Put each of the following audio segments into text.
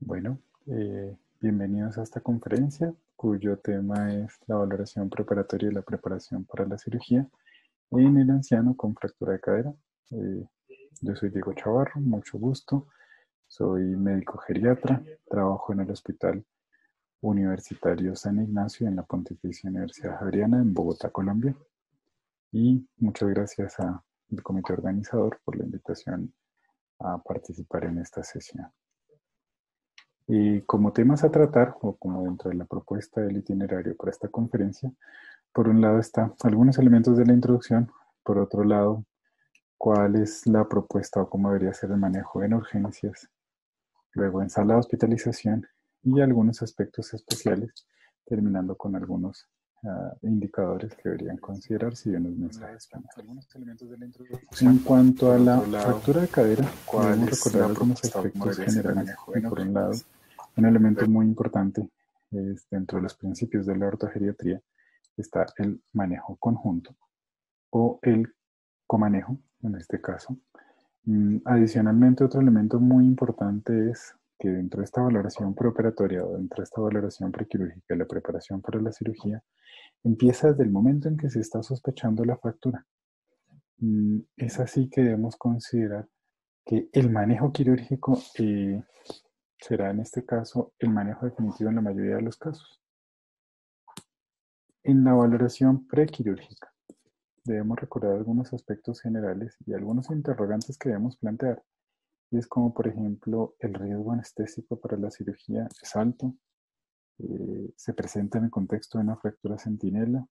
Bueno, bienvenidos a esta conferencia cuyo tema es la valoración preparatoria y la preparación para la cirugía en el anciano con fractura de cadera. Eh, yo soy Diego Chavarro, mucho gusto. Soy médico geriatra, trabajo en el Hospital Universitario San Ignacio en la Pontificia Universidad Javeriana en Bogotá, Colombia. Y muchas gracias al comité organizador por la invitación a participar en esta sesión. Y como temas a tratar, o como dentro de la propuesta del itinerario para esta conferencia, por un lado están algunos elementos de la introducción, por otro lado, cuál es la propuesta o cómo debería ser el manejo en urgencias, luego en sala de hospitalización y algunos aspectos especiales, terminando con algunos indicadores que deberían considerarse y unos mensajes finales. En cuanto a la fractura de cadera, debemos recordar algunos aspectos generales. Y por un lado, un elemento muy importante es dentro de los principios de la ortogeriatría está el manejo conjunto o el comanejo, en este caso. Adicionalmente, otro elemento muy importante es que dentro de esta valoración preoperatoria o dentro de esta valoración prequirúrgica y la preparación para la cirugía, empieza desde el momento en que se está sospechando la fractura. Es así que debemos considerar que el manejo quirúrgico será en este caso el manejo definitivo en la mayoría de los casos. En la valoración prequirúrgica debemos recordar algunos aspectos generales y algunos interrogantes que debemos plantear. Y es como, por ejemplo, el riesgo anestésico para la cirugía es alto, se presenta en el contexto de una fractura centinela,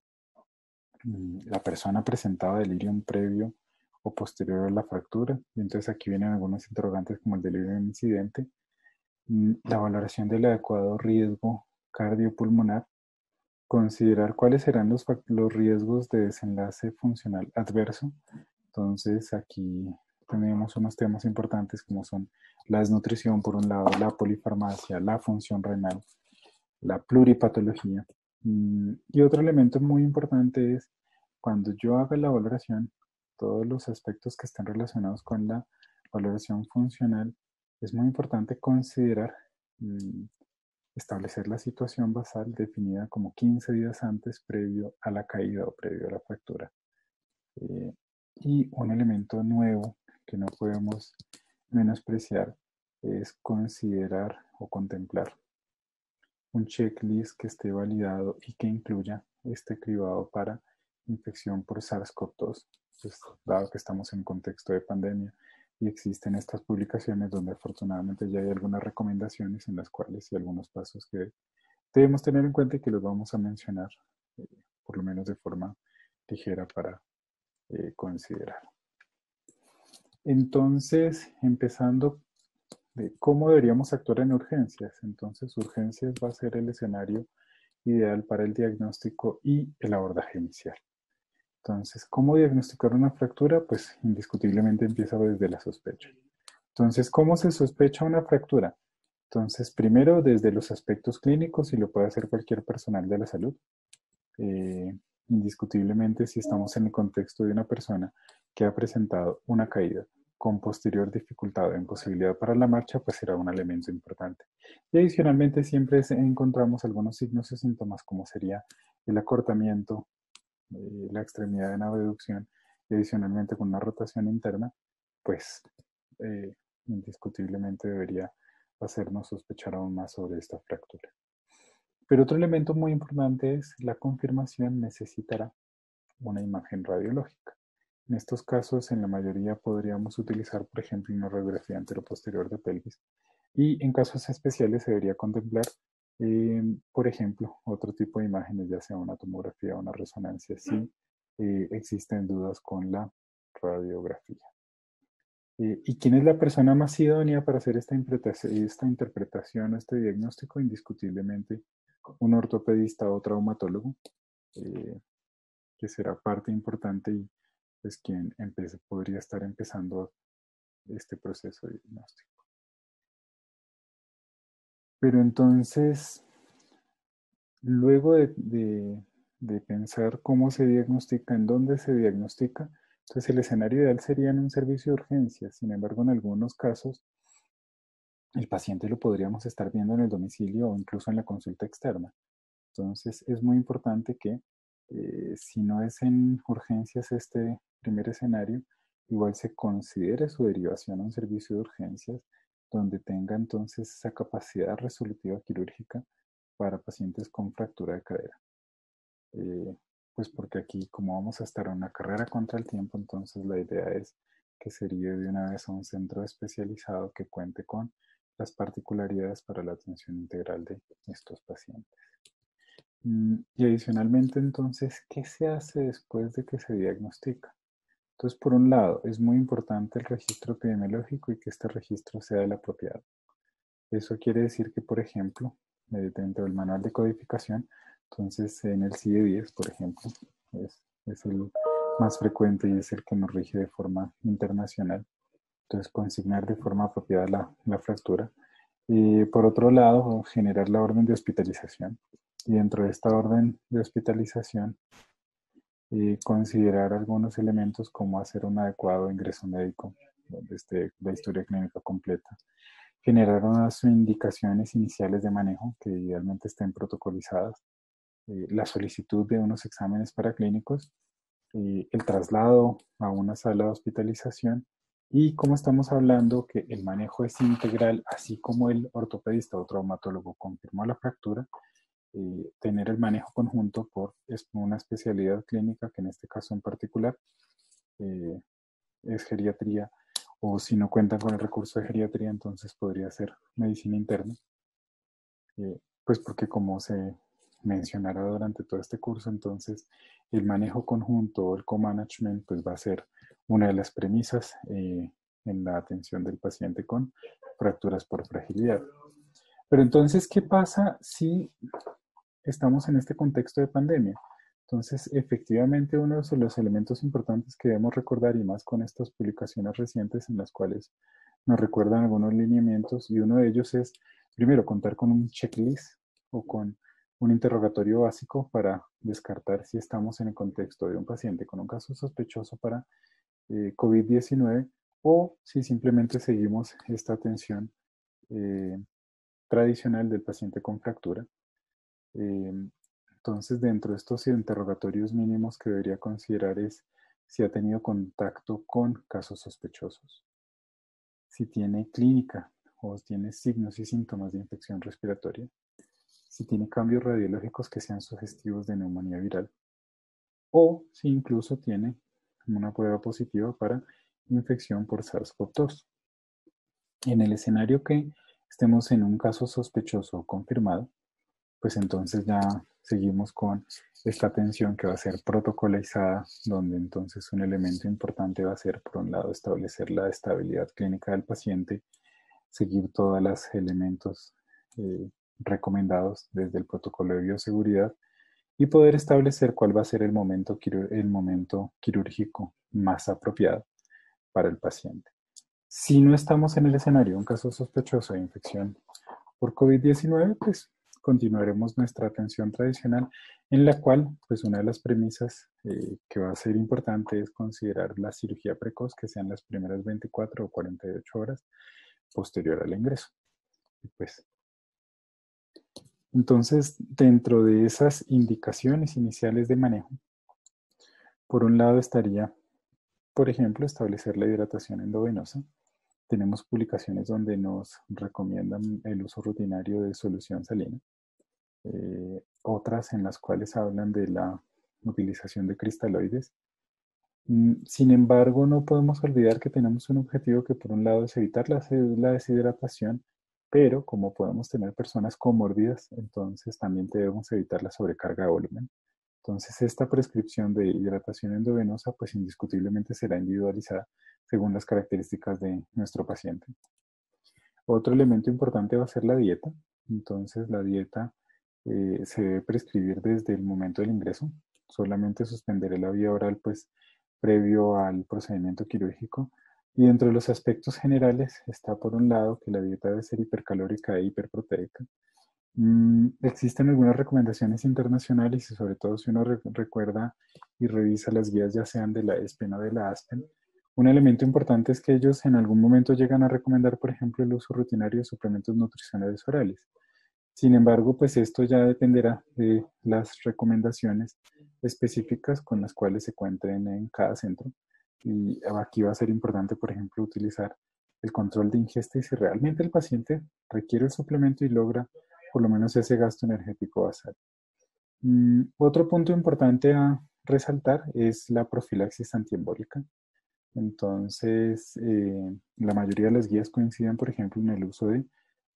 la persona presentaba delirium previo o posterior a la fractura, y entonces aquí vienen algunos interrogantes como el delirio incidente, la valoración del adecuado riesgo cardiopulmonar, considerar cuáles serán los riesgos de desenlace funcional adverso. Entonces aquí tenemos unos temas importantes como son la desnutrición por un lado, la polifarmacia, la función renal, la pluripatología. Y otro elemento muy importante es cuando yo haga la valoración, todos los aspectos que están relacionados con la valoración funcional, es muy importante considerar establecer la situación basal definida como 15 días antes previo a la caída o previo a la fractura. Y un elemento nuevo que no podemos menospreciar es considerar o contemplar un checklist que esté validado y que incluya este cribado para infección por SARS-CoV-2, pues, dado que estamos en contexto de pandemia y existen estas publicaciones donde afortunadamente ya hay algunas recomendaciones en las cuales y algunos pasos que debemos tener en cuenta y que los vamos a mencionar, por lo menos de forma ligera para considerar. Entonces, empezando de cómo deberíamos actuar en urgencias. Entonces, urgencias va a ser el escenario ideal para el diagnóstico y el abordaje inicial. Entonces, ¿cómo diagnosticar una fractura? Pues indiscutiblemente empieza desde la sospecha. Entonces, ¿cómo se sospecha una fractura? Entonces, primero desde los aspectos clínicos y lo puede hacer cualquier personal de la salud. Indiscutiblemente, si estamos en el contexto de una persona que ha presentado una caída con posterior dificultad o imposibilidad para la marcha, pues será un elemento importante. Y adicionalmente siempre encontramos algunos signos y síntomas como sería el acortamiento, la extremidad de la abducción y adicionalmente con una rotación interna, pues indiscutiblemente debería hacernos sospechar aún más sobre esta fractura. Pero otro elemento muy importante es la confirmación necesitará una imagen radiológica. En estos casos, en la mayoría podríamos utilizar, por ejemplo, una radiografía anteroposterior de pelvis. Y en casos especiales se debería contemplar, por ejemplo, otro tipo de imágenes, ya sea una tomografía o una resonancia, si existen dudas con la radiografía. ¿Y quién es la persona más idónea para hacer esta interpretación, este diagnóstico? Indiscutiblemente un ortopedista o traumatólogo, que será parte importante y es quien podría estar empezando este proceso de diagnóstico. Pero entonces, luego de pensar cómo se diagnostica, en dónde se diagnostica, entonces el escenario ideal sería en un servicio de urgencias. Sin embargo, en algunos casos el paciente lo podríamos estar viendo en el domicilio o incluso en la consulta externa. Entonces, es muy importante que si no es en urgencias este primer escenario, igual se considere su derivación a un servicio de urgencias donde tenga entonces esa capacidad resolutiva quirúrgica para pacientes con fractura de cadera. Eh, pues porque aquí, como vamos a estar en una carrera contra el tiempo, entonces la idea es que se derive de una vez a un centro especializado que cuente con las particularidades para la atención integral de estos pacientes. Y adicionalmente, entonces, ¿qué se hace después de que se diagnostica? Entonces, por un lado, es muy importante el registro epidemiológico y que este registro sea el apropiado. Eso quiere decir que, por ejemplo, dentro del manual de codificación, entonces en el CIE-10, por ejemplo, es el más frecuente y es el que nos rige de forma internacional. Entonces, consignar de forma apropiada la fractura. Y por otro lado, generar la orden de hospitalización. Y dentro de esta orden de hospitalización, considerar algunos elementos como hacer un adecuado ingreso médico, donde esté la historia clínica completa. Generar unas indicaciones iniciales de manejo que idealmente estén protocolizadas. La solicitud de unos exámenes paraclínicos, el traslado a una sala de hospitalización y como estamos hablando que el manejo es integral, así como el ortopedista o traumatólogo confirmó la fractura, tener el manejo conjunto por una especialidad clínica que en este caso en particular eh, es geriatría o si no cuentan con el recurso de geriatría entonces podría ser medicina interna, pues porque como se mencionará durante todo este curso, entonces el manejo conjunto o el co-management pues va a ser una de las premisas en la atención del paciente con fracturas por fragilidad. Pero entonces, ¿qué pasa si estamos en este contexto de pandemia? Entonces, efectivamente, uno de los elementos importantes que debemos recordar, y más con estas publicaciones recientes en las cuales nos recuerdan algunos lineamientos, y uno de ellos es, primero, contar con un checklist o con un interrogatorio básico para descartar si estamos en el contexto de un paciente con un caso sospechoso para COVID-19 o si simplemente seguimos esta atención eh, tradicional del paciente con fractura. Eh, entonces, dentro de estos interrogatorios mínimos que debería considerar es si ha tenido contacto con casos sospechosos, si tiene clínica o tiene signos y síntomas de infección respiratoria, si tiene cambios radiológicos que sean sugestivos de neumonía viral o si incluso tiene una prueba positiva para infección por SARS-CoV-2. En el escenario que estemos en un caso sospechoso o confirmado, pues entonces ya seguimos con esta atención que va a ser protocolizada, donde entonces un elemento importante va a ser, por un lado, establecer la estabilidad clínica del paciente, seguir todos los elementos recomendados desde el protocolo de bioseguridad y poder establecer cuál va a ser el momento quirúrgico más apropiado para el paciente. Si no estamos en el escenario de un caso sospechoso de infección por COVID-19, pues continuaremos nuestra atención tradicional en la cual, pues una de las premisas que va a ser importante es considerar la cirugía precoz, que sean las primeras 24 o 48 horas posterior al ingreso. Y pues, entonces, dentro de esas indicaciones iniciales de manejo, por un lado estaría, por ejemplo, establecer la hidratación endovenosa. Tenemos publicaciones donde nos recomiendan el uso rutinario de solución salina. Otras en las cuales hablan de la utilización de cristaloides. Sin embargo, no podemos olvidar que tenemos un objetivo que por un lado es evitar la deshidratación, pero como podemos tener personas comórbidas, entonces también debemos evitar la sobrecarga de volumen. Entonces, esta prescripción de hidratación endovenosa, pues indiscutiblemente será individualizada según las características de nuestro paciente. Otro elemento importante va a ser la dieta. Entonces, la dieta se debe prescribir desde el momento del ingreso. Solamente suspenderé la vía oral, pues, previo al procedimiento quirúrgico. Y dentro de los aspectos generales está, por un lado, que la dieta debe ser hipercalórica e hiperproteica. Existen algunas recomendaciones internacionales y sobre todo si uno recuerda y revisa las guías ya sean de la ESPEN o de la ASPEN, Un elemento importante es que ellos en algún momento llegan a recomendar, por ejemplo, el uso rutinario de suplementos nutricionales orales. Sin embargo, pues esto ya dependerá de las recomendaciones específicas con las cuales se cuenten en cada centro. Y aquí va a ser importante, por ejemplo, utilizar el control de ingesta y si realmente el paciente requiere el suplemento y logra por lo menos ese gasto energético basal. Otro punto importante a resaltar es la profilaxis antiembólica. Entonces, la mayoría de las guías coinciden, por ejemplo, en el uso de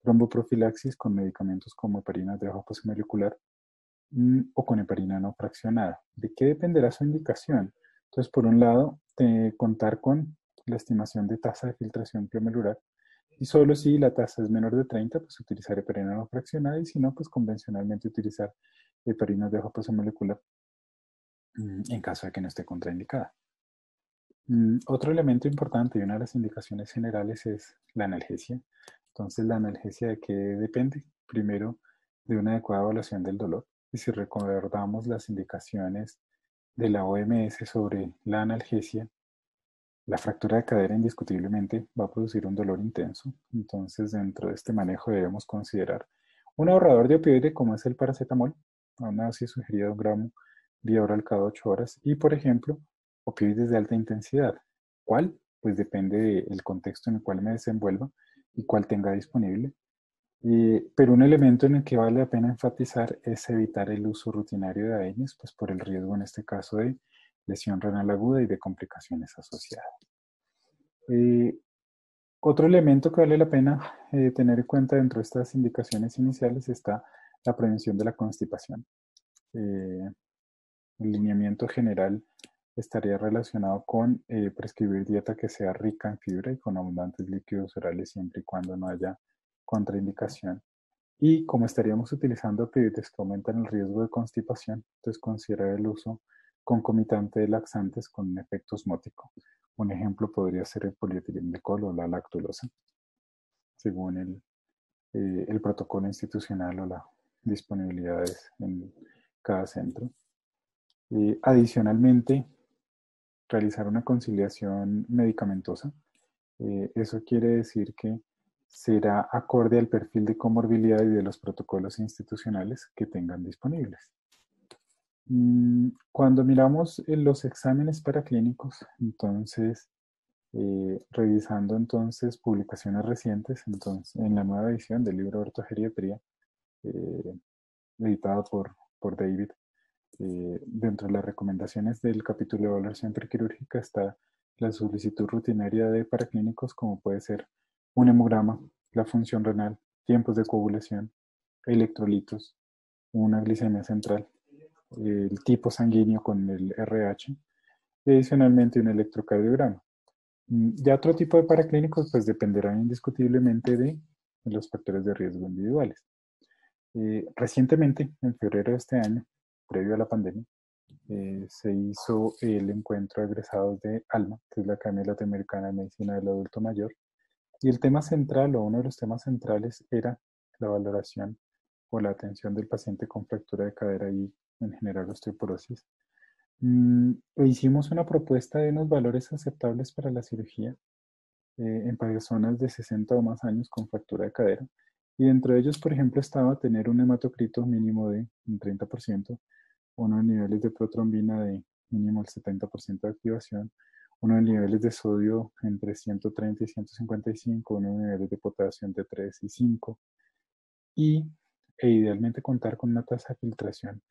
tromboprofilaxis con medicamentos como heparina de hoja posmolecular o con heparina no fraccionada. ¿De qué dependerá su indicación? Entonces, por un lado, contar con la estimación de tasa de filtración glomerular y solo si la tasa es menor de 30, pues utilizar heparina no fraccionada y si no, pues convencionalmente utilizar heparina de hoja posmolecular en caso de que no esté contraindicada. Otro elemento importante y una de las indicaciones generales es la analgesia. Entonces, ¿la analgesia de qué depende? Primero, de una adecuada evaluación del dolor. Y si recordamos las indicaciones de la OMS sobre la analgesia, la fractura de cadera indiscutiblemente va a producir un dolor intenso. Entonces, dentro de este manejo debemos considerar un ahorrador de opioide como es el paracetamol, a una dosis sugerida de 1 gramo vía oral cada 8 horas. Y, por ejemplo, opioides de alta intensidad. ¿Cuál? Pues depende del contexto en el cual me desenvuelva y cuál tenga disponible. Pero un elemento en el que vale la pena enfatizar es evitar el uso rutinario de AINES, pues por el riesgo en este caso de lesión renal aguda y de complicaciones asociadas. Eh, Otro elemento que vale la pena tener en cuenta dentro de estas indicaciones iniciales está la prevención de la constipación. El lineamiento general estaría relacionado con prescribir dieta que sea rica en fibra y con abundantes líquidos orales siempre y cuando no haya contraindicación. Y como estaríamos utilizando opioides que aumentan el riesgo de constipación, entonces considerar el uso concomitante de laxantes con un efecto osmótico. Un ejemplo podría ser el polietilenglicol o la lactulosa, según el protocolo institucional o las disponibilidades en cada centro. Adicionalmente, realizar una conciliación medicamentosa. Eso quiere decir que será acorde al perfil de comorbilidad y de los protocolos institucionales que tengan disponibles. Cuando miramos los exámenes paraclínicos, entonces, revisando entonces publicaciones recientes, entonces, en la nueva edición del libro de ortogeriatría, eh, editado por David, dentro de las recomendaciones del capítulo de evaluación prequirúrgica está la solicitud rutinaria de paraclínicos como puede ser un hemograma, la función renal, tiempos de coagulación, electrolitos, una glicemia central, el tipo sanguíneo con el RH y adicionalmente un electrocardiograma. Ya otro tipo de paraclínicos pues dependerán indiscutiblemente de los factores de riesgo individuales. Recientemente, en febrero de este año, previo a la pandemia, se hizo el encuentro de egresados de ALMA, que es la Academia Latinoamericana de Medicina del Adulto Mayor, y el tema central o uno de los temas centrales era la valoración o la atención del paciente con fractura de cadera y en general osteoporosis. Hicimos una propuesta de unos valores aceptables para la cirugía en personas de 60 o más años con fractura de cadera. Y dentro de ellos, por ejemplo, estaba tener un hematocrito mínimo de un 30%, unos niveles de protrombina de mínimo el 70% de activación, unos niveles de sodio entre 130 y 155, unos niveles de potasio entre 3 y 5, e idealmente contar con una tasa de filtración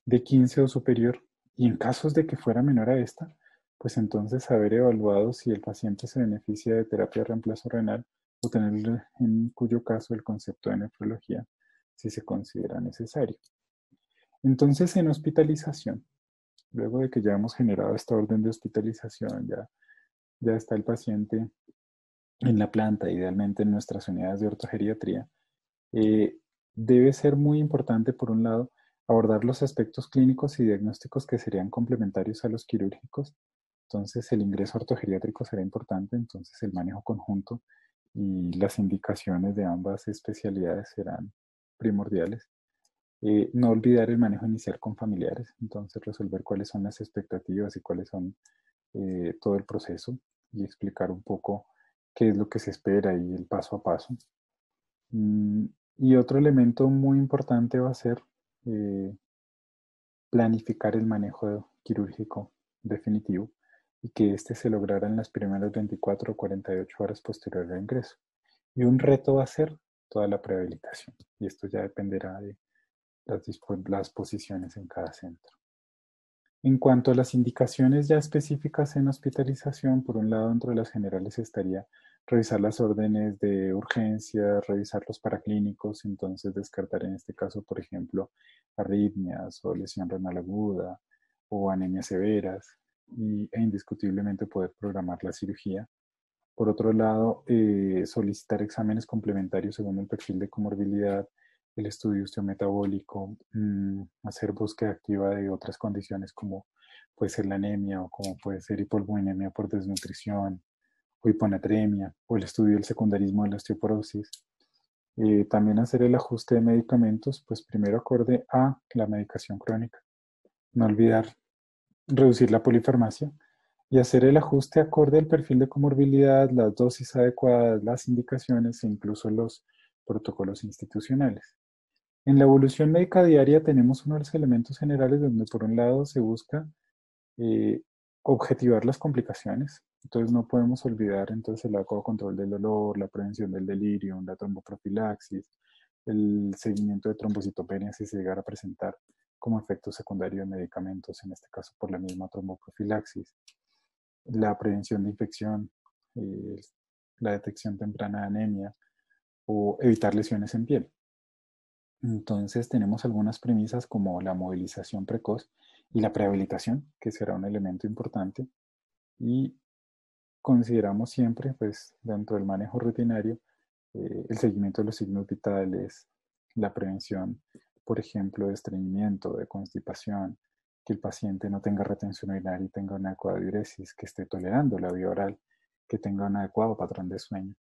de 15 o superior. Y en casos de que fuera menor a esta, pues entonces haber evaluado si el paciente se beneficia de terapia de reemplazo renal o tener en cuyo caso el concepto de nefrología si se considera necesario. Entonces, en hospitalización, luego de que ya hemos generado esta orden de hospitalización, ya está el paciente en la planta, idealmente en nuestras unidades de ortogeriatría, eh, debe ser muy importante, por un lado, abordar los aspectos clínicos y diagnósticos que serían complementarios a los quirúrgicos. Entonces, el ingreso ortogeriátrico será importante, entonces el manejo conjunto y las indicaciones de ambas especialidades serán primordiales. No olvidar el manejo inicial con familiares, entonces resolver cuáles son las expectativas y cuáles son todo el proceso. y explicar un poco qué es lo que se espera y el paso a paso. Y otro elemento muy importante va a ser planificar el manejo quirúrgico definitivo y que éste se lograra en las primeras 24 o 48 horas posterior al ingreso. Y un reto va a ser toda la prehabilitación, y esto ya dependerá de las posiciones en cada centro. En cuanto a las indicaciones ya específicas en hospitalización, por un lado, dentro de las generales estaría revisar las órdenes de urgencia, revisar los paraclínicos, entonces descartar en este caso, por ejemplo, arritmias o lesión renal aguda o anemias severas e indiscutiblemente poder programar la cirugía. Por otro lado, solicitar exámenes complementarios según el perfil de comorbilidad, el estudio osteometabólico, hacer búsqueda activa de otras condiciones como puede ser la anemia o como puede ser hipolvoinemia por desnutrición o hiponatremia o el estudio del secundarismo de la osteoporosis. También hacer el ajuste de medicamentos, pues primero acorde a la medicación crónica. No olvidar reducir la polifarmacia y hacer el ajuste acorde al perfil de comorbilidad, las dosis adecuadas, las indicaciones e incluso los protocolos institucionales. En la evolución médica diaria tenemos uno de los elementos generales donde por un lado se busca objetivar las complicaciones. Entonces no podemos olvidar entonces el adecuado control del dolor, la prevención del delirio, la tromboprofilaxis, el seguimiento de trombocitopenia si se llegara a presentar como efecto secundario de medicamentos, en este caso por la misma tromboprofilaxis, la prevención de infección, la detección temprana de anemia o evitar lesiones en piel. Entonces tenemos algunas premisas como la movilización precoz y la prehabilitación, que será un elemento importante, y consideramos siempre, pues, dentro del manejo rutinario, el seguimiento de los signos vitales, la prevención, por ejemplo, de estreñimiento, de constipación, que el paciente no tenga retención urinaria y tenga una adecuada diuresis, que esté tolerando la vía oral, que tenga un adecuado patrón de sueño.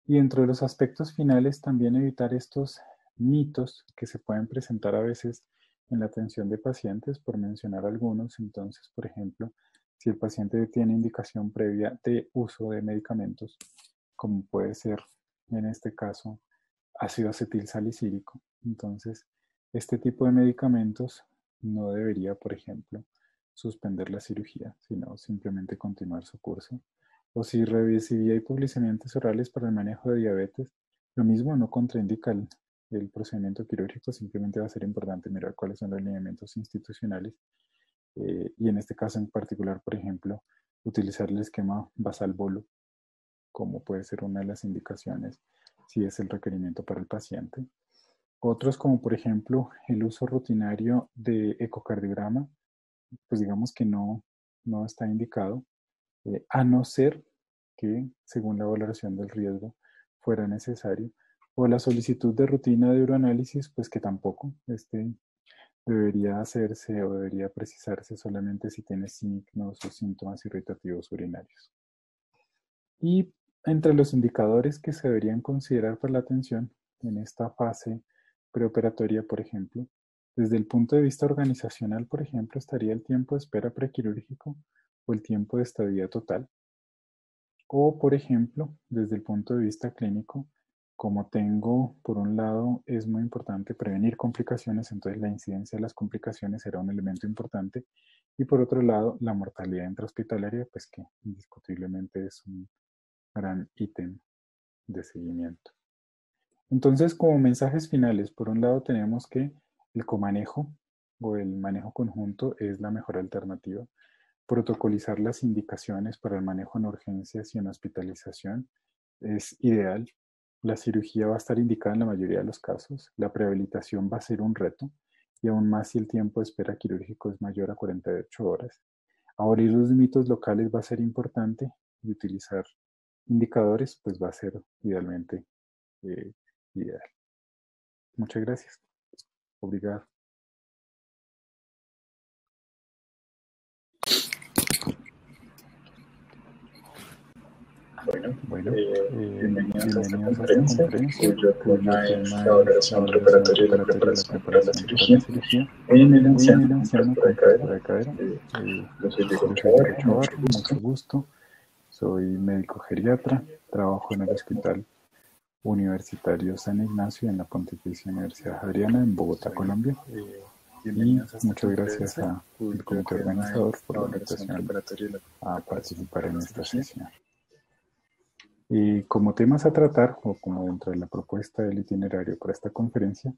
Y dentro de los aspectos finales, también evitar estos mitos que se pueden presentar a veces en la atención de pacientes, por mencionar algunos. Entonces, por ejemplo, si el paciente tiene indicación previa de uso de medicamentos, como puede ser en este caso ácido acetilsalicílico, entonces este tipo de medicamentos no debería, por ejemplo, suspender la cirugía, sino simplemente continuar su curso. O si recibía hipoglicemiantes orales para el manejo de diabetes, lo mismo no contraindica el procedimiento quirúrgico, simplemente va a ser importante mirar cuáles son los lineamientos institucionales y en este caso en particular, por ejemplo, utilizar el esquema basal-bolo como puede ser una de las indicaciones si es el requerimiento para el paciente. Otros como por ejemplo el uso rutinario de ecocardiograma, pues digamos que no está indicado, a no ser que según la valoración del riesgo fuera necesario, o la solicitud de rutina de uroanálisis, pues que tampoco debería hacerse o debería precisarse solamente si tiene signos o síntomas irritativos urinarios. Y entre los indicadores que se deberían considerar para la atención en esta fase preoperatoria, por ejemplo, desde el punto de vista organizacional, por ejemplo, estaría el tiempo de espera prequirúrgico o el tiempo de estadía total. O, por ejemplo, desde el punto de vista clínico, como tengo, por un lado, es muy importante prevenir complicaciones, entonces la incidencia de las complicaciones será un elemento importante. Y por otro lado, la mortalidad intrahospitalaria, pues que indiscutiblemente es un gran ítem de seguimiento. Entonces, como mensajes finales, por un lado tenemos que el comanejo o el manejo conjunto es la mejor alternativa. Protocolizar las indicaciones para el manejo en urgencias y en hospitalización es ideal. La cirugía va a estar indicada en la mayoría de los casos. La prehabilitación va a ser un reto y aún más si el tiempo de espera quirúrgico es mayor a 48 horas. Abrir los mitos locales va a ser importante y utilizar indicadores pues va a ser idealmente ideal. Muchas gracias. Obrigado. Bueno, bienvenidos a esta conferencia cuyo tema es la valoración preparatoria y la preparación para la cirugía en el anciano con fractura de cadera. Yo soy Diego Chavarri, mucho gusto. Soy médico geriatra, trabajo en el Hospital Universitario San Ignacio en la Pontificia Universidad Javeriana en Bogotá, Colombia. Y muchas gracias al comité organizador por la invitación a participar en esta sesión. Y como temas a tratar, o como dentro de la propuesta del itinerario para esta conferencia,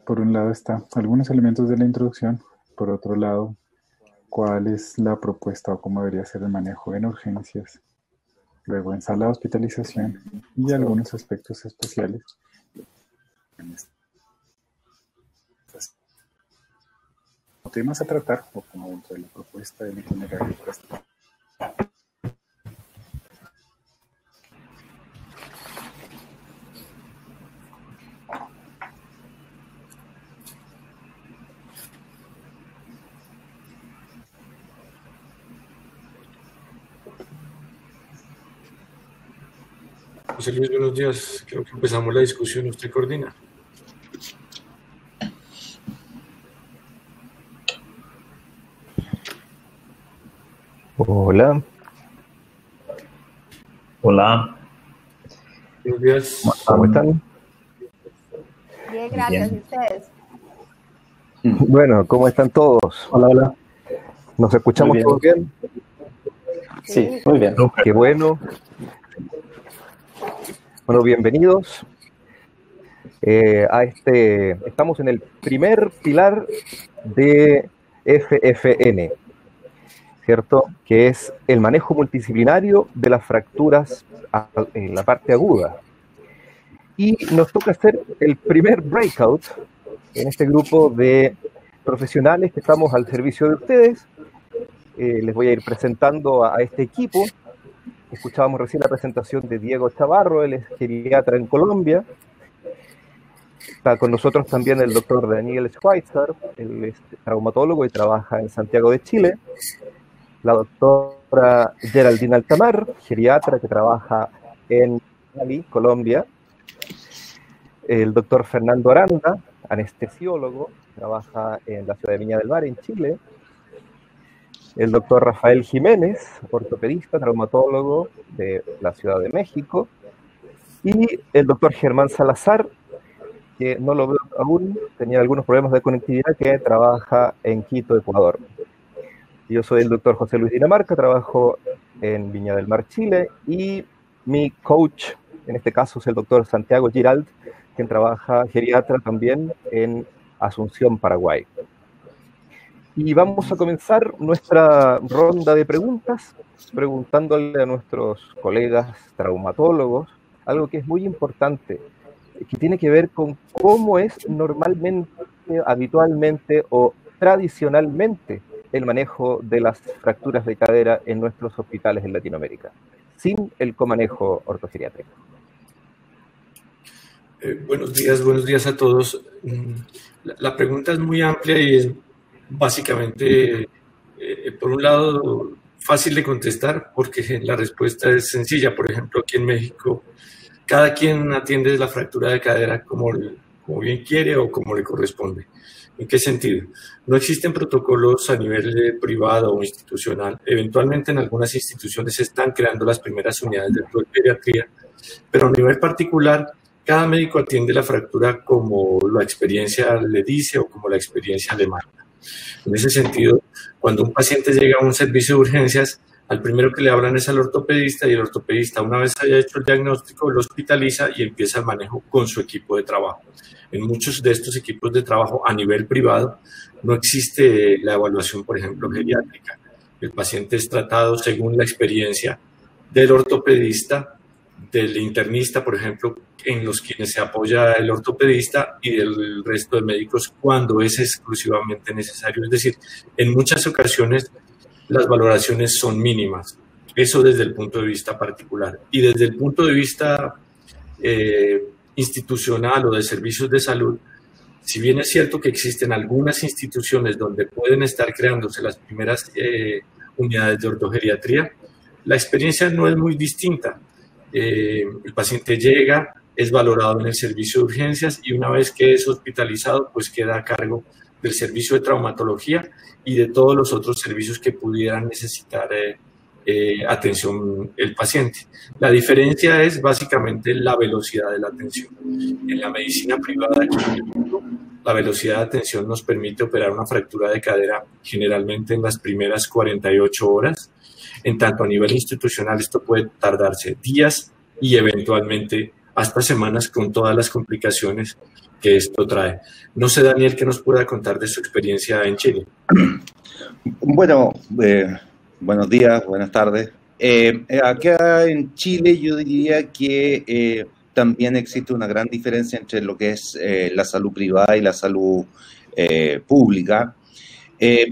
por un lado están algunos elementos de la introducción, por otro lado, cuál es la propuesta o cómo debería ser el manejo en urgencias, luego en sala de hospitalización y algunos aspectos especiales. Temas a tratar, o como dentro de la propuesta del itinerario para esta. José Luis, buenos días. Creo que empezamos la discusión. ¿Usted coordina? Hola. Hola. Buenos días. ¿Cómo están? Bien, gracias. ¿Y ustedes? Bueno, ¿cómo están todos? Hola, hola. ¿Nos escuchamos todos bien? Sí, muy bien. Qué bueno. Bueno, bienvenidos estamos en el primer pilar de FFN, ¿cierto? Que es el manejo multidisciplinario de las fracturas en la parte aguda. Y nos toca hacer el primer breakout en este grupo de profesionales que estamos al servicio de ustedes. Les voy a ir presentando a este equipo. Escuchábamos recién la presentación de Diego Chavarro, él es geriatra en Colombia. Está con nosotros también el doctor Daniel Schweitzer, él es traumatólogo y trabaja en Santiago de Chile. La doctora Geraldine Altamar, geriatra que trabaja en Cali, Colombia. El doctor Fernando Aranda, anestesiólogo, trabaja en la ciudad de Viña del Mar, en Chile. El doctor Rafael Jiménez, ortopedista, traumatólogo de la Ciudad de México. Y el doctor Germán Salazar, que no lo veo aún, tenía algunos problemas de conectividad, que trabaja en Quito, Ecuador. Yo soy el doctor José Luis Dinamarca, trabajo en Viña del Mar, Chile, y mi coach, en este caso, es el doctor Santiago Giralt, quien trabaja geriatra también en Asunción, Paraguay. Y vamos a comenzar nuestra ronda de preguntas, preguntándole a nuestros colegas traumatólogos algo que es muy importante, que tiene que ver con cómo es normalmente, habitualmente o tradicionalmente el manejo de las fracturas de cadera en nuestros hospitales en Latinoamérica, sin el comanejo ortogeriátrico. Buenos días a todos. La pregunta es muy amplia y es básicamente, por un lado, fácil de contestar porque la respuesta es sencilla. Por ejemplo, aquí en México, cada quien atiende la fractura de cadera como bien quiere o como le corresponde. ¿En qué sentido? No existen protocolos a nivel privado o institucional. Eventualmente en algunas instituciones se están creando las primeras unidades de pediatría, pero a nivel particular, cada médico atiende la fractura como la experiencia le dice o como la experiencia le manda. En ese sentido, cuando un paciente llega a un servicio de urgencias, al primero que le hablan es al ortopedista y el ortopedista, una vez haya hecho el diagnóstico, lo hospitaliza y empieza el manejo con su equipo de trabajo. En muchos de estos equipos de trabajo a nivel privado no existe la evaluación, por ejemplo, geriátrica. El paciente es tratado según la experiencia del ortopedista, del internista, por ejemplo, en los quienes se apoya el ortopedista y del resto de médicos cuando es exclusivamente necesario. Es decir, en muchas ocasiones las valoraciones son mínimas. Eso desde el punto de vista particular. Y desde el punto de vista institucional o de servicios de salud, si bien es cierto que existen algunas instituciones donde pueden estar creándose las primeras unidades de ortogeriatría, la experiencia no es muy distinta. El paciente llega, es valorado en el servicio de urgencias y una vez que es hospitalizado, pues queda a cargo del servicio de traumatología y de todos los otros servicios que pudieran necesitar atención el paciente. La diferencia es básicamente la velocidad de la atención. En la medicina privada, la velocidad de atención nos permite operar una fractura de cadera generalmente en las primeras 48 horas. En tanto, a nivel institucional, esto puede tardarse días y eventualmente hasta semanas con todas las complicaciones que esto trae. No sé, Daniel, ¿qué nos pueda contar de su experiencia en Chile? Bueno, buenos días, buenas tardes. Acá en Chile yo diría que también existe una gran diferencia entre lo que es la salud privada y la salud pública,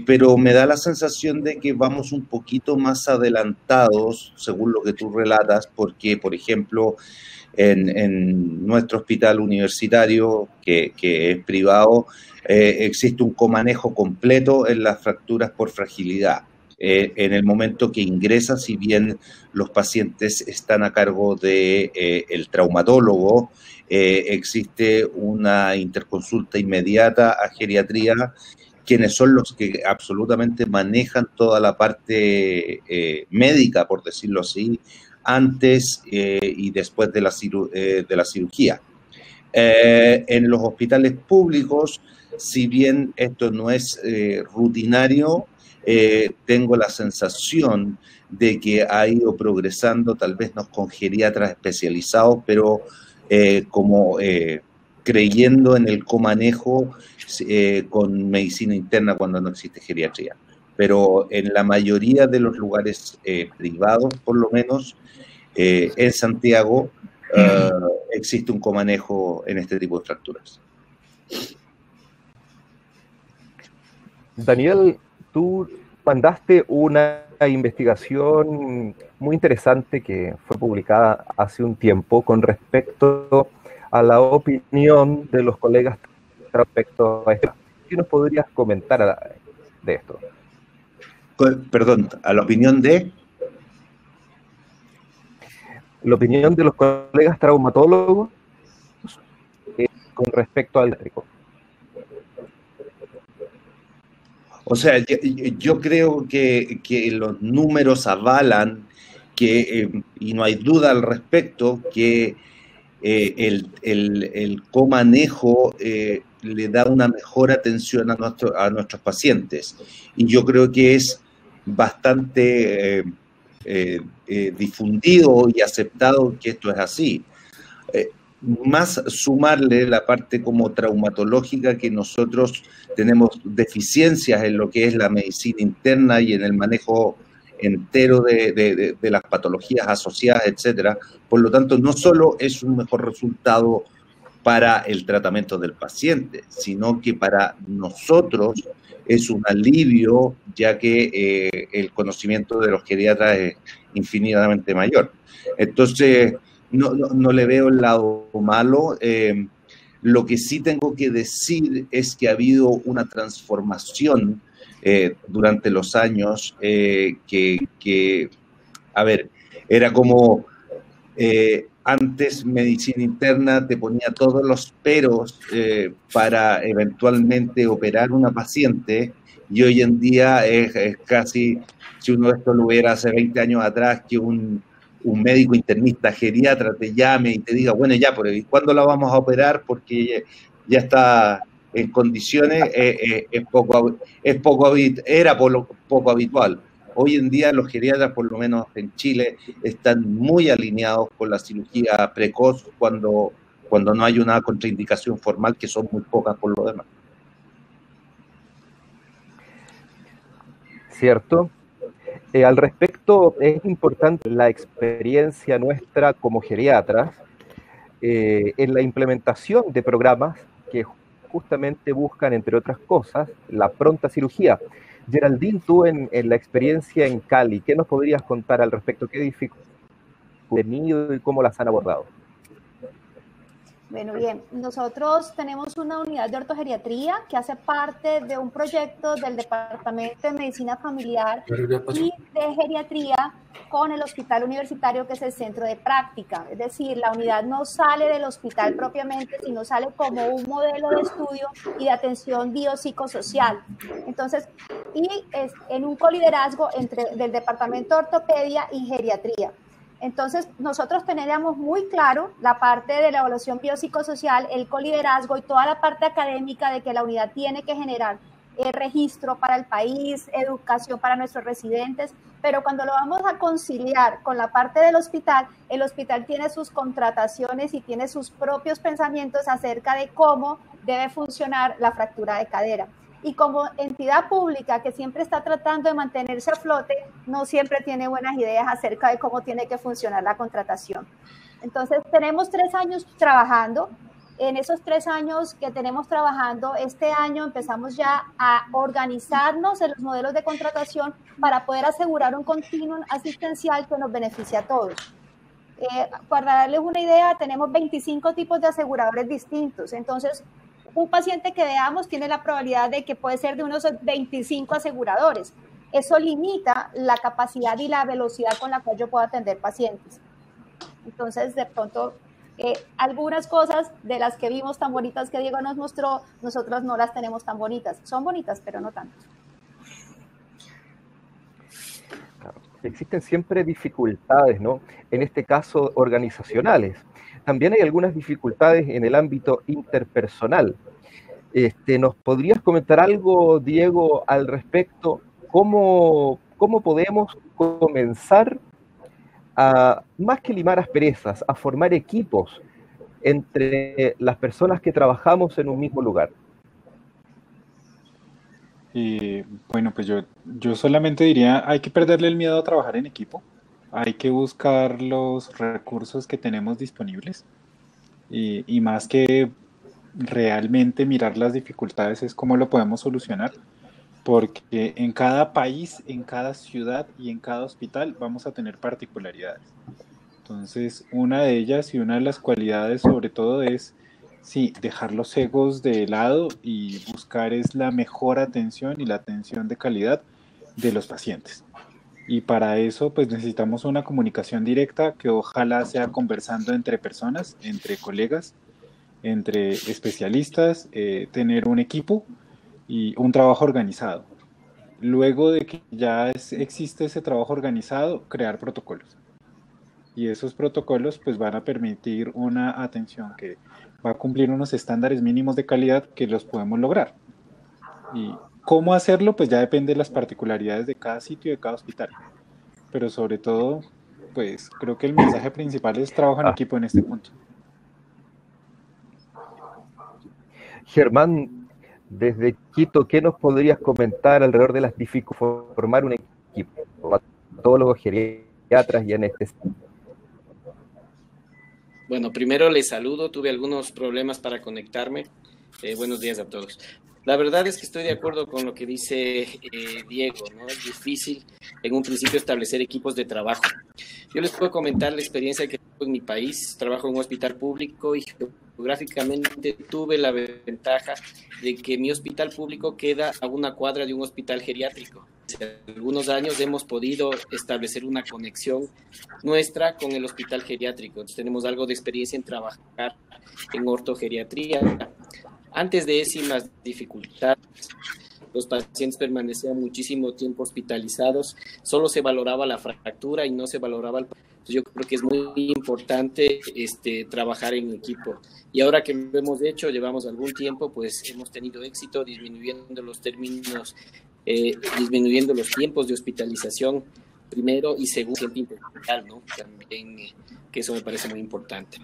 pero me da la sensación de que vamos un poquito más adelantados, según lo que tú relatas, porque, por ejemplo, en nuestro hospital universitario, que es privado, existe un comanejo completo en las fracturas por fragilidad. En el momento que ingresan, si bien los pacientes están a cargo de el traumatólogo, existe una interconsulta inmediata a geriatría, quienes son los que absolutamente manejan toda la parte médica, por decirlo así, antes y después de la cirugía. En los hospitales públicos, si bien esto no es rutinario, tengo la sensación de que ha ido progresando, tal vez no con geriatras especializados, pero como creyendo en el comanejo con medicina interna cuando no existe geriatría. Pero en la mayoría de los lugares privados, por lo menos, en Santiago, existe un comanejo en este tipo de fracturas. Daniel, tú mandaste una investigación muy interesante que fue publicada hace un tiempo con respecto a la opinión de los colegas respecto a esto. ¿Qué nos podrías comentar de esto? Perdón, ¿a la opinión de? La opinión de los colegas traumatólogos con respecto al eléctrico. O sea, yo creo que los números avalan que, y no hay duda al respecto, que el comanejo le da una mejor atención a nuestros pacientes. Y yo creo que es bastante difundido y aceptado que esto es así. Más sumarle la parte como traumatológica, que nosotros tenemos deficiencias en lo que es la medicina interna y en el manejo entero de las patologías asociadas, etcétera. Por lo tanto, no solo es un mejor resultado para el tratamiento del paciente, sino que para nosotros es un alivio, ya que el conocimiento de los geriatras es infinitamente mayor. Entonces, no le veo el lado malo. Lo que sí tengo que decir es que ha habido una transformación durante los años que, a ver, era como antes medicina interna te ponía todos los peros para eventualmente operar una paciente, y hoy en día es casi, si uno de esto lo hubiera hace 20 años atrás, que un médico internista geriatra te llame y te diga, bueno, ya, pero ¿cuándo la vamos a operar? Porque ya está en condiciones, era poco habitual. Hoy en día los geriatras, por lo menos en Chile, están muy alineados con la cirugía precoz cuando no hay una contraindicación formal, que son muy pocas por lo demás. Cierto. Al respecto, es importante la experiencia nuestra como geriatras en la implementación de programas que justamente buscan, entre otras cosas, la pronta cirugía. Geraldine, tú en la experiencia en Cali, ¿qué nos podrías contar al respecto? ¿Qué dificultades han tenido y cómo las han abordado? Bueno, bien, nosotros tenemos una unidad de ortogeriatría que hace parte de un proyecto del Departamento de Medicina Familiar y de Geriatría con el hospital universitario, que es el centro de práctica. Es decir, la unidad no sale del hospital propiamente, sino sale como un modelo de estudio y de atención biopsicosocial. Entonces, y es en un coliderazgo del Departamento de Ortopedia y Geriatría. Entonces, nosotros teníamos muy claro la parte de la evaluación biopsicosocial, el coliderazgo y toda la parte académica de que la unidad tiene que generar registro para el país, educación para nuestros residentes, pero cuando lo vamos a conciliar con la parte del hospital, el hospital tiene sus contrataciones y tiene sus propios pensamientos acerca de cómo debe funcionar la fractura de cadera. Y como entidad pública que siempre está tratando de mantenerse a flote, no siempre tiene buenas ideas acerca de cómo tiene que funcionar la contratación. Entonces, tenemos 3 años trabajando. En esos 3 años que tenemos trabajando, este año empezamos ya a organizarnos en los modelos de contratación para poder asegurar un continuum asistencial que nos beneficie a todos. Para darles una idea, tenemos 25 tipos de aseguradores distintos. Entonces, un paciente que veamos tiene la probabilidad de que puede ser de unos 25 aseguradores. Eso limita la capacidad y la velocidad con la cual yo puedo atender pacientes. Entonces, de pronto, algunas cosas de las que vimos tan bonitas que Diego nos mostró, nosotros no las tenemos tan bonitas. Son bonitas, pero no tanto. Existen siempre dificultades, ¿no? En este caso, organizacionales. También hay algunas dificultades en el ámbito interpersonal. ¿Nos podrías comentar algo, Diego, al respecto? ¿Cómo podemos comenzar a, más que limar asperezas, a formar equipos entre las personas que trabajamos en un mismo lugar? Bueno, pues yo solamente diría, hay que perderle el miedo a trabajar en equipo. Hay que buscar los recursos que tenemos disponibles y más que realmente mirar las dificultades es cómo lo podemos solucionar, porque en cada país, en cada ciudad y en cada hospital vamos a tener particularidades. Entonces, una de ellas y una de las cualidades sobre todo es, sí, dejar los egos de lado y buscar es la mejor atención y la atención de calidad de los pacientes. Y para eso pues necesitamos una comunicación directa que ojalá sea conversando entre personas, entre colegas, entre especialistas, tener un equipo y un trabajo organizado. Luego de que ya existe ese trabajo organizado, crear protocolos. Y esos protocolos pues van a permitir una atención que va a cumplir unos estándares mínimos de calidad que los podemos lograr. Y cómo hacerlo, pues ya depende de las particularidades de cada sitio y de cada hospital. Pero sobre todo, pues creo que el mensaje principal es trabajo en equipo en este punto. Germán, desde Quito, ¿qué nos podrías comentar alrededor de las dificultades de formar un equipo? Patólogos, geriatras y anestesistas. Bueno, primero les saludo, tuve algunos problemas para conectarme. Buenos días a todos. La verdad es que estoy de acuerdo con lo que dice Diego, ¿no? Es difícil en un principio establecer equipos de trabajo. Yo les puedo comentar la experiencia que tuve en mi país. Trabajo en un hospital público y geográficamente tuve la ventaja de que mi hospital público queda a una cuadra de un hospital geriátrico. Hace algunos años hemos podido establecer una conexión nuestra con el hospital geriátrico. Entonces, tenemos algo de experiencia en trabajar en ortogeriatría. Antes de décimas dificultades, los pacientes permanecían muchísimo tiempo hospitalizados, solo se valoraba la fractura y no se valoraba el... Entonces yo creo que es muy importante trabajar en equipo. Y ahora que lo hemos hecho, llevamos algún tiempo, pues hemos tenido éxito disminuyendo los términos, disminuyendo los tiempos de hospitalización, primero, y segundo, siempre integral, ¿no? También, que eso me parece muy importante.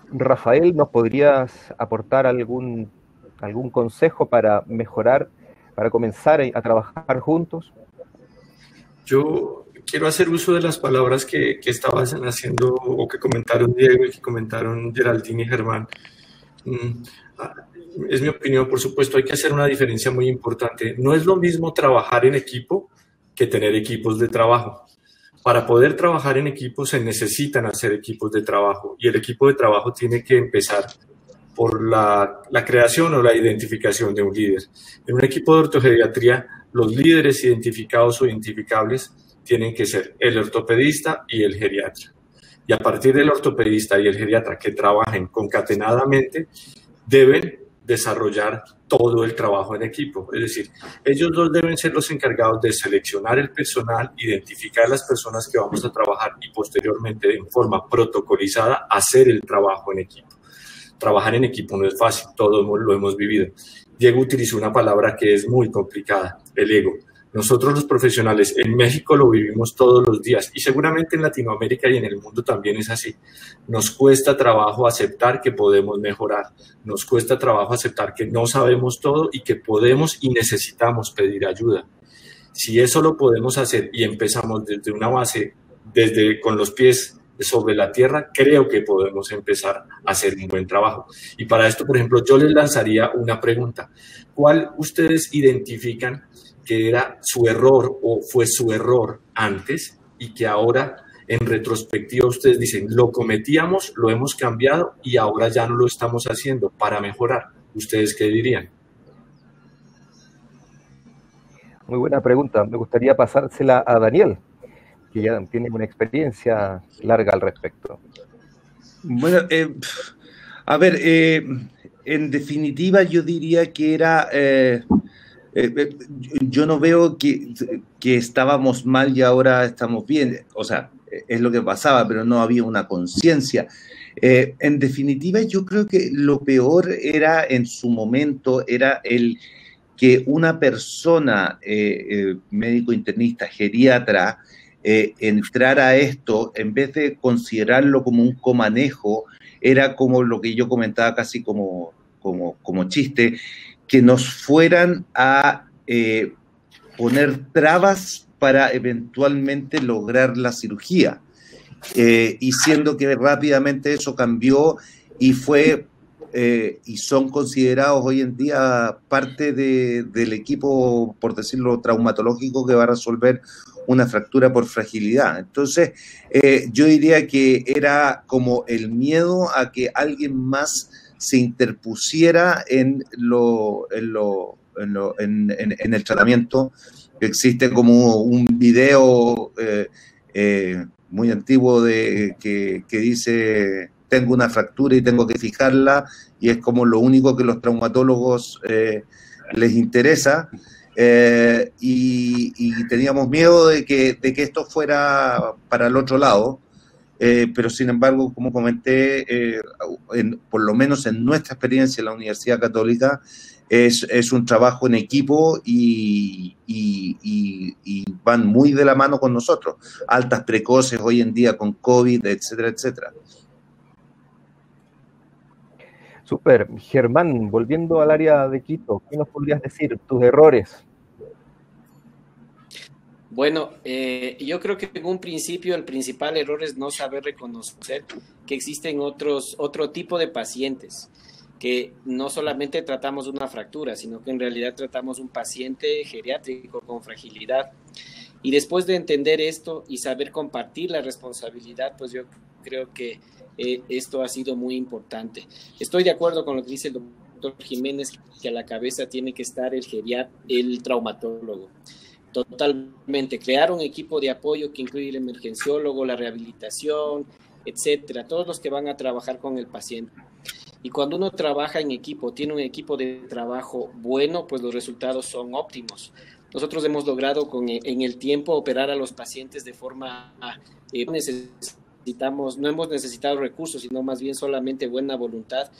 Rafael, ¿nos podrías aportar algún consejo para mejorar, para comenzar a trabajar juntos? Yo quiero hacer uso de las palabras que estaban haciendo o que comentaron Diego y que comentaron Geraldine y Germán. Es mi opinión, por supuesto, hay que hacer una diferencia muy importante. No es lo mismo trabajar en equipo que tener equipos de trabajo. Para poder trabajar en equipo se necesitan hacer equipos de trabajo y el equipo de trabajo tiene que empezar por la creación o la identificación de un líder. En un equipo de ortogeriatría, los líderes identificados o identificables tienen que ser el ortopedista y el geriatra. Y a partir del ortopedista y el geriatra que trabajen concatenadamente, deben desarrollar todo el trabajo en equipo. Es decir, ellos dos deben ser los encargados de seleccionar el personal, identificar las personas que vamos a trabajar y posteriormente, en forma protocolizada, hacer el trabajo en equipo. Trabajar en equipo no es fácil, todos lo hemos vivido. Diego utilizó una palabra que es muy complicada, el ego. Nosotros los profesionales en México lo vivimos todos los días y seguramente en Latinoamérica y en el mundo también es así. Nos cuesta trabajo aceptar que podemos mejorar, nos cuesta trabajo aceptar que no sabemos todo y que podemos y necesitamos pedir ayuda. Si eso lo podemos hacer y empezamos desde una base, con los pies sobre la tierra, creo que podemos empezar a hacer un buen trabajo. Y para esto, por ejemplo, yo les lanzaría una pregunta. ¿Cuál ustedes identifican que era su error o fue su error antes y que ahora en retrospectiva ustedes dicen, lo cometíamos, lo hemos cambiado y ahora ya no lo estamos haciendo para mejorar? ¿Ustedes qué dirían? Muy buena pregunta. Me gustaría pasársela a Daniel, que ya tiene una experiencia larga al respecto. Bueno, a ver, en definitiva yo diría que era... yo no veo que estábamos mal y ahora estamos bien. O sea, es lo que pasaba, pero no había una conciencia. En definitiva, yo creo que lo peor era en su momento, era el que una persona, médico internista, geriatra, entrara a esto, en vez de considerarlo como un comanejo, era como lo que yo comentaba casi como chiste, que nos fueran a poner trabas para eventualmente lograr la cirugía. Y siendo que rápidamente eso cambió y son considerados hoy en día parte del equipo, por decirlo, traumatológico que va a resolver una fractura por fragilidad. Entonces, yo diría que era como el miedo a que alguien más se interpusiera en el tratamiento. Existe como un video muy antiguo que dice: tengo una fractura y tengo que fijarla, y es como lo único que los traumatólogos les interesa, y teníamos miedo de que esto fuera para el otro lado. Pero sin embargo, como comenté, por lo menos en nuestra experiencia en la Universidad Católica, es un trabajo en equipo y van muy de la mano con nosotros. Altas precoces hoy en día con COVID, etcétera, etcétera. Súper. Germán, volviendo al área de Quito, ¿qué nos podrías decir? Tus errores. Bueno, yo creo que en un principio el principal error es no saber reconocer que existen otro tipo de pacientes, que no solamente tratamos una fractura, sino que en realidad tratamos un paciente geriátrico con fragilidad. Y después de entender esto y saber compartir la responsabilidad, pues yo creo que esto ha sido muy importante. Estoy de acuerdo con lo que dice el doctor Jiménez, que a la cabeza tiene que estar el traumatólogo. Totalmente, crear un equipo de apoyo que incluye el emergenciólogo, la rehabilitación, etcétera, todos los que van a trabajar con el paciente. Y cuando uno trabaja en equipo, tiene un equipo de trabajo bueno, pues los resultados son óptimos. Nosotros hemos logrado en el tiempo operar a los pacientes de forma no hemos necesitado recursos, sino más bien solamente buena voluntad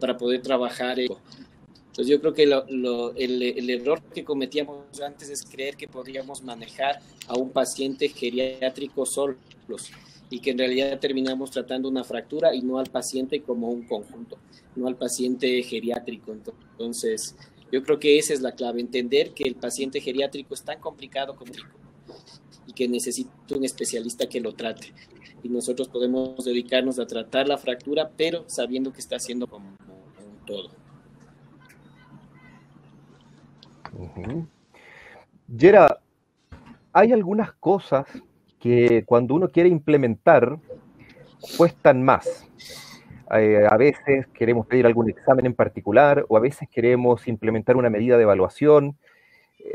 para poder trabajar. Entonces yo creo que el error que cometíamos antes es creer que podíamos manejar a un paciente geriátrico solos y que en realidad terminamos tratando una fractura y no al paciente como un conjunto, no al paciente geriátrico. Entonces yo creo que esa es la clave, entender que el paciente geriátrico es tan complicado como y que necesita un especialista que lo trate. Y nosotros podemos dedicarnos a tratar la fractura, pero sabiendo que está haciendo como un todo. Yera, hay algunas cosas que cuando uno quiere implementar cuestan más. A veces queremos pedir algún examen en particular o a veces queremos implementar una medida de evaluación.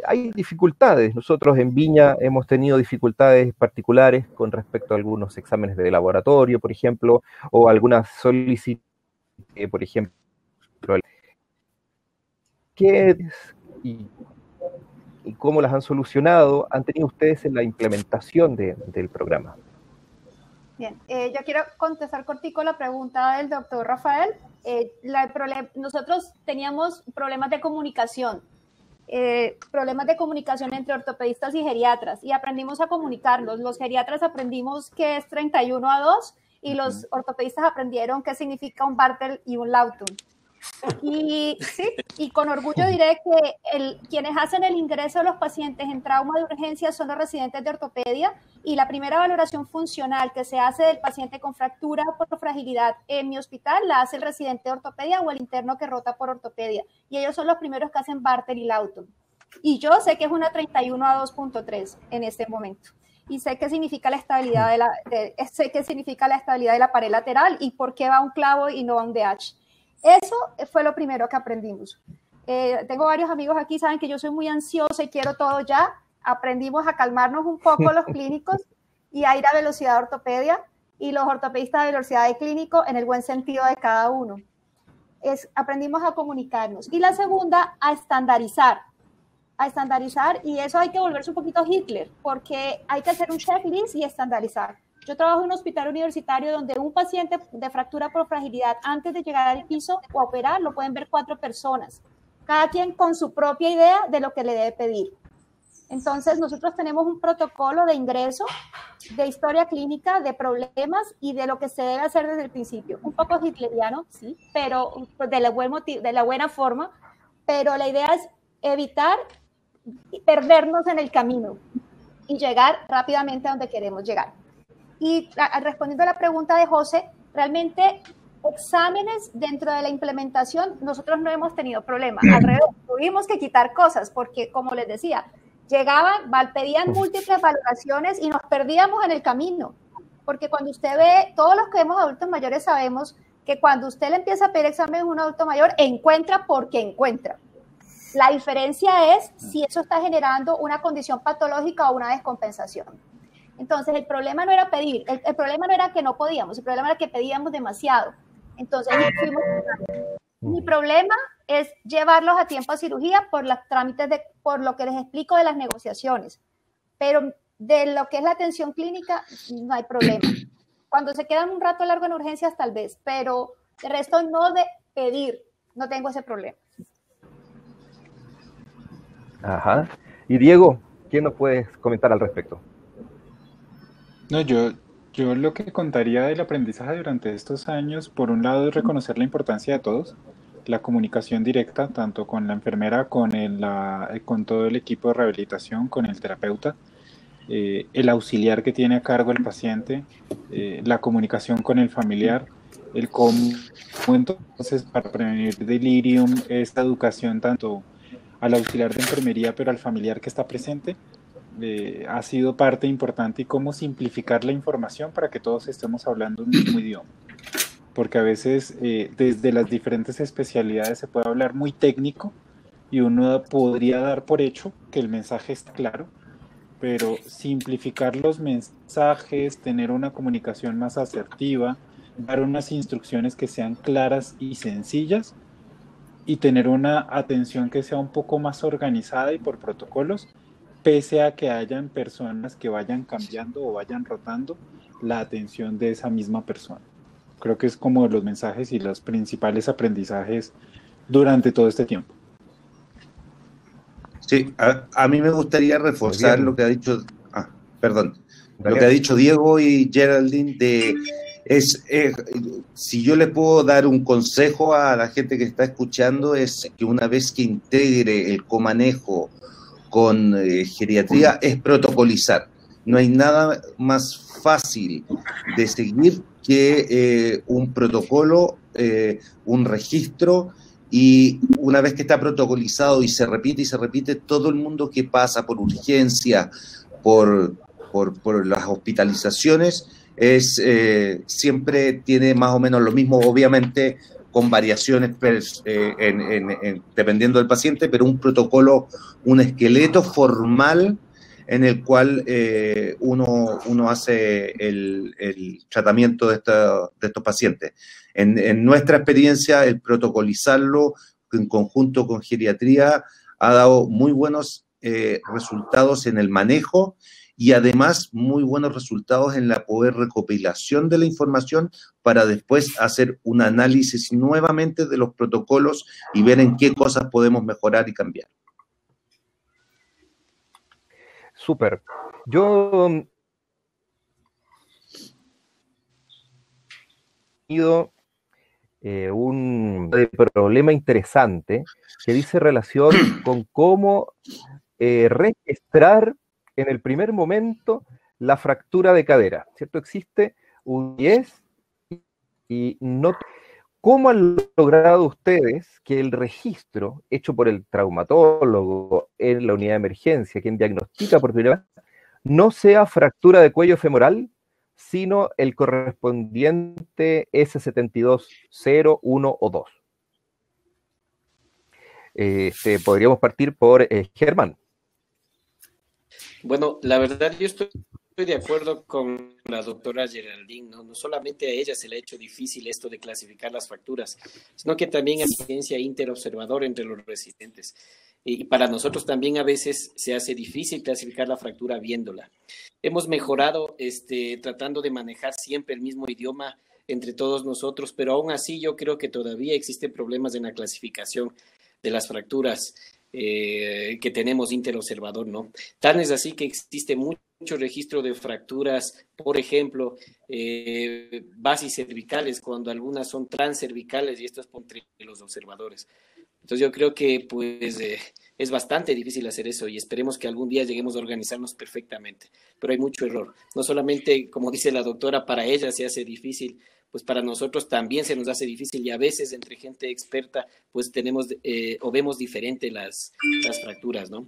Hay dificultades. Nosotros en Viña hemos tenido dificultades particulares con respecto a algunos exámenes de laboratorio, por ejemplo, o algunas solicitudes, por ejemplo, ¿qué y cómo las han solucionado han tenido ustedes en la implementación del programa? Bien, yo quiero contestar cortico la pregunta del doctor Rafael. Nosotros teníamos problemas de comunicación entre ortopedistas y geriatras, y aprendimos a comunicarnos. Los geriatras aprendimos qué es 31-2 y los ortopedistas aprendieron qué significa un Bartel y un Lawton. Y sí, y con orgullo diré que quienes hacen el ingreso de los pacientes en trauma de urgencia son los residentes de ortopedia, y la primera valoración funcional que se hace del paciente con fractura por fragilidad en mi hospital la hace el residente de ortopedia o el interno que rota por ortopedia, y ellos son los primeros que hacen Bartel y Lawton. Y yo sé que es una 31-2.3 en este momento, y sé qué significa la estabilidad de la pared lateral y por qué va un clavo y no va un DH. Eso fue lo primero que aprendimos. Tengo varios amigos aquí, saben que yo soy muy ansiosa y quiero todo ya. Aprendimos a calmarnos un poco los clínicos y a ir a velocidad de ortopedia, y los ortopedistas de velocidad de clínico en el buen sentido de cada uno. Aprendimos a comunicarnos. Y la segunda, a estandarizar, y eso hay que volverse un poquito Hitler, porque hay que hacer un checklist y estandarizar. Yo trabajo en un hospital universitario donde un paciente de fractura por fragilidad, antes de llegar al piso o a operar, lo pueden ver 4 personas, cada quien con su propia idea de lo que le debe pedir. Entonces, nosotros tenemos un protocolo de ingreso, de historia clínica, de problemas y de lo que se debe hacer desde el principio. Un poco hitleriano, sí, pero de la buena forma, pero la idea es evitar perdernos en el camino y llegar rápidamente a donde queremos llegar. Y respondiendo a la pregunta de José, realmente exámenes dentro de la implementación nosotros no hemos tenido problemas. Al revés, tuvimos que quitar cosas porque, como les decía, pedían múltiples valoraciones y nos perdíamos en el camino. Porque cuando usted ve, todos los que vemos adultos mayores sabemos que cuando usted le empieza a pedir exámenes a un adulto mayor, encuentra porque encuentra. La diferencia es si eso está generando una condición patológica o una descompensación. Entonces, el problema no era pedir, el problema no era que no podíamos, el problema era que pedíamos demasiado. Entonces, mi problema es llevarlos a tiempo a cirugía por los trámites, por lo que les explico de las negociaciones. Pero de lo que es la atención clínica, no hay problema. Cuando se quedan un rato largo en urgencias, tal vez, pero de resto no de pedir, no tengo ese problema. Ajá. Y Diego, ¿qué nos puedes comentar al respecto? No, yo lo que contaría del aprendizaje durante estos años, por un lado, es reconocer la importancia de todos, la comunicación directa, tanto con la enfermera, con todo el equipo de rehabilitación, con el terapeuta, el auxiliar que tiene a cargo el paciente, la comunicación con el familiar, el cómo entonces para prevenir delirium, esta educación tanto al auxiliar de enfermería, pero al familiar que está presente, ha sido parte importante, y cómo simplificar la información para que todos estemos hablando un mismo idioma. Porque a veces desde las diferentes especialidades se puede hablar muy técnico y uno podría dar por hecho que el mensaje está claro, pero simplificar los mensajes, tener una comunicación más asertiva, dar unas instrucciones que sean claras y sencillas y tener una atención que sea un poco más organizada y por protocolos, pese a que hayan personas que vayan cambiando o vayan rotando la atención de esa misma persona. Creo que es como los mensajes y los principales aprendizajes durante todo este tiempo. Sí, a mí me gustaría reforzar lo que ha dicho, lo que ha dicho Diego y Geraldine si yo le puedo dar un consejo a la gente que está escuchando, es que una vez que integre el comanejo con geriatría, es protocolizar. No hay nada más fácil de seguir que un protocolo, un registro, y una vez que está protocolizado y se repite, todo el mundo que pasa por urgencia, por las hospitalizaciones, siempre tiene más o menos lo mismo, obviamente con variaciones dependiendo del paciente, pero un protocolo, un esqueleto formal en el cual uno hace el tratamiento de estos pacientes. En nuestra experiencia, el protocolizarlo en conjunto con geriatría ha dado muy buenos resultados en el manejo y además muy buenos resultados en la poder recopilación de la información para después hacer un análisis nuevamente de los protocolos y ver en qué cosas podemos mejorar y cambiar. Súper. Yo he tenido un problema interesante que dice relación con cómo registrar en el primer momento la fractura de cadera, ¿cierto? Existe un 10 y no... ¿Cómo han logrado ustedes que el registro hecho por el traumatólogo en la unidad de emergencia, quien diagnostica por primera vez, no sea fractura de cuello femoral, sino el correspondiente S72-0, 1 o 2? Podríamos partir por Germán. Bueno, la verdad yo estoy de acuerdo con la doctora Geraldine, ¿no? No solamente a ella se le ha hecho difícil esto de clasificar las fracturas, sino que también hay evidencia interobservador entre los residentes. Y para nosotros también a veces se hace difícil clasificar la fractura viéndola. Hemos mejorado tratando de manejar siempre el mismo idioma entre todos nosotros, pero aún así yo creo que todavía existen problemas en la clasificación de las fracturas que tenemos interobservador, ¿no? Tan es así que existe mucho registro de fracturas, por ejemplo, basicervicales, cuando algunas son transcervicales, y esto es entre los observadores. Entonces yo creo que pues es bastante difícil hacer eso y esperemos que algún día lleguemos a organizarnos perfectamente, pero hay mucho error. No solamente, como dice la doctora, para ella se hace difícil, pues para nosotros también se nos hace difícil y a veces entre gente experta pues tenemos o vemos diferente las fracturas, ¿no?